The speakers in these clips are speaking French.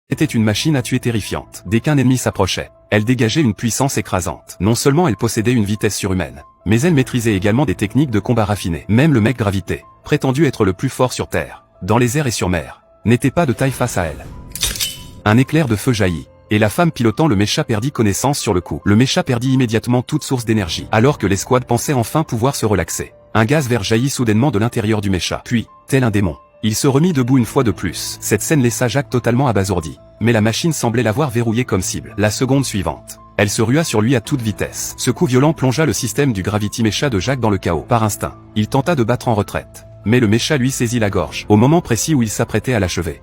Était une machine à tuer terrifiante. Dès qu'un ennemi s'approchait, elle dégageait une puissance écrasante. Non seulement elle possédait une vitesse surhumaine, mais elle maîtrisait également des techniques de combat raffinées. Même le mec gravité, prétendu être le plus fort sur Terre, dans les airs et sur mer, n'était pas de taille face à elle. Un éclair de feu jaillit, et la femme pilotant le mécha perdit connaissance sur le coup. Le mécha perdit immédiatement toute source d'énergie. Alors que l'escouade pensait enfin pouvoir se relaxer, un gaz vert jaillit soudainement de l'intérieur du mécha. Puis, tel un démon, il se remit debout une fois de plus. Cette scène laissa Jack totalement abasourdi, mais la machine semblait l'avoir verrouillé comme cible. La seconde suivante, elle se rua sur lui à toute vitesse. Ce coup violent plongea le système du Gravity Mecha de Jack dans le chaos. Par instinct, il tenta de battre en retraite, mais le mécha lui saisit la gorge, au moment précis où il s'apprêtait à l'achever.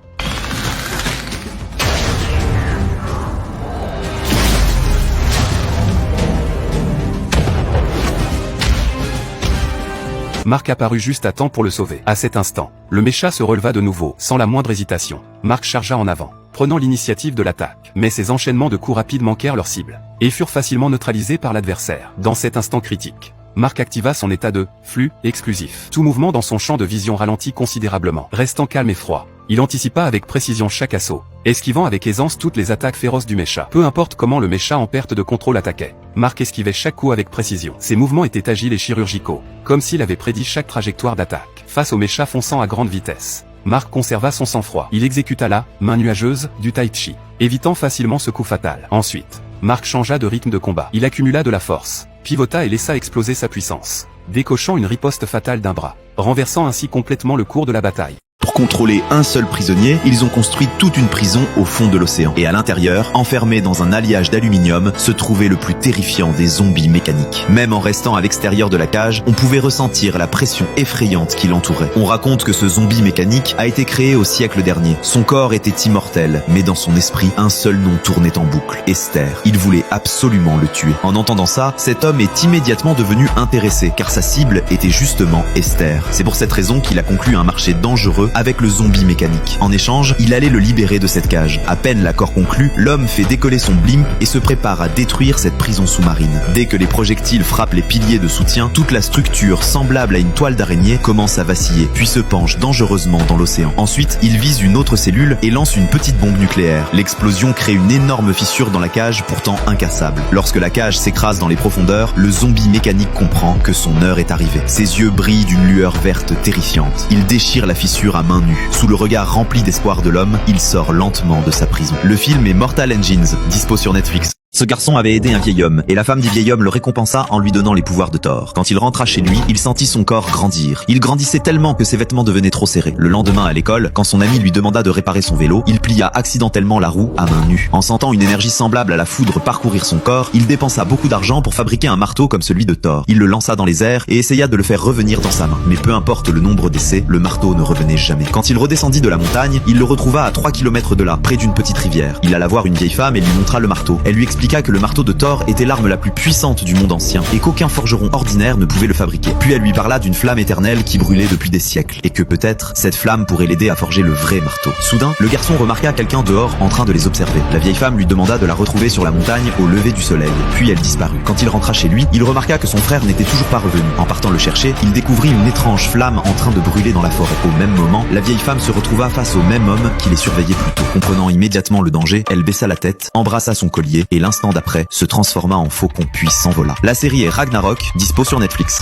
Mark apparut juste à temps pour le sauver. À cet instant, le mécha se releva de nouveau. Sans la moindre hésitation, Mark chargea en avant, prenant l'initiative de l'attaque. Mais ses enchaînements de coups rapides manquèrent leur cible, et furent facilement neutralisés par l'adversaire. Dans cet instant critique, Mark activa son état de flux exclusif. Tout mouvement dans son champ de vision ralentit considérablement. Restant calme et froid, il anticipa avec précision chaque assaut, esquivant avec aisance toutes les attaques féroces du mécha. Peu importe comment le mécha en perte de contrôle attaquait, Mark esquivait chaque coup avec précision. Ses mouvements étaient agiles et chirurgicaux, comme s'il avait prédit chaque trajectoire d'attaque. Face au mécha fonçant à grande vitesse, Mark conserva son sang-froid. Il exécuta la main nuageuse du Tai Chi, évitant facilement ce coup fatal. Ensuite, Mark changea de rythme de combat. Il accumula de la force, pivota et laissa exploser sa puissance, décochant une riposte fatale d'un bras, renversant ainsi complètement le cours de la bataille. Pour contrôler un seul prisonnier, ils ont construit toute une prison au fond de l'océan. Et à l'intérieur, enfermé dans un alliage d'aluminium, se trouvait le plus terrifiant des zombies mécaniques. Même en restant à l'extérieur de la cage, on pouvait ressentir la pression effrayante qui l'entourait. On raconte que ce zombie mécanique a été créé au siècle dernier. Son corps était immortel, mais dans son esprit, un seul nom tournait en boucle, Esther. Il voulait absolument le tuer. En entendant ça, cet homme est immédiatement devenu intéressé, car sa cible était justement Esther. C'est pour cette raison qu'il a conclu un marché dangereux avec le zombie mécanique. En échange, il allait le libérer de cette cage. À peine l'accord conclu, l'homme fait décoller son blimp et se prépare à détruire cette prison sous-marine. Dès que les projectiles frappent les piliers de soutien, toute la structure, semblable à une toile d'araignée, commence à vaciller, puis se penche dangereusement dans l'océan. Ensuite, il vise une autre cellule et lance une petite bombe nucléaire. L'explosion crée une énorme fissure dans la cage, pourtant incassable. Lorsque la cage s'écrase dans les profondeurs, le zombie mécanique comprend que son heure est arrivée. Ses yeux brillent d'une lueur verte terrifiante. Il déchire la fissure à main nue. Sous le regard rempli d'espoir de l'homme, il sort lentement de sa prison. Le film est Mortal Engines, dispo sur Netflix. Ce garçon avait aidé un vieil homme, et la femme du vieil homme le récompensa en lui donnant les pouvoirs de Thor. Quand il rentra chez lui, il sentit son corps grandir. Il grandissait tellement que ses vêtements devenaient trop serrés. Le lendemain à l'école, quand son ami lui demanda de réparer son vélo, il plia accidentellement la roue à main nue. En sentant une énergie semblable à la foudre parcourir son corps, il dépensa beaucoup d'argent pour fabriquer un marteau comme celui de Thor. Il le lança dans les airs et essaya de le faire revenir dans sa main. Mais peu importe le nombre d'essais, le marteau ne revenait jamais. Quand il redescendit de la montagne, il le retrouva à 3 km de là, près d'une petite rivière. Il alla voir une vieille femme et lui montra le marteau. Elle lui expliqua que le marteau de Thor était l'arme la plus puissante du monde ancien et qu'aucun forgeron ordinaire ne pouvait le fabriquer. Puis elle lui parla d'une flamme éternelle qui brûlait depuis des siècles et que peut-être cette flamme pourrait l'aider à forger le vrai marteau. Soudain, le garçon remarqua quelqu'un dehors en train de les observer. La vieille femme lui demanda de la retrouver sur la montagne au lever du soleil. Puis elle disparut. Quand il rentra chez lui, il remarqua que son frère n'était toujours pas revenu. En partant le chercher, il découvrit une étrange flamme en train de brûler dans la forêt. Au même moment, la vieille femme se retrouva face au même homme qui les surveillait plus tôt. Comprenant immédiatement le danger, elle baissa la tête, embrassa son collier et l'instant d'après se transforma en faucon puis s'envola. La série est Ragnarok, dispo sur Netflix.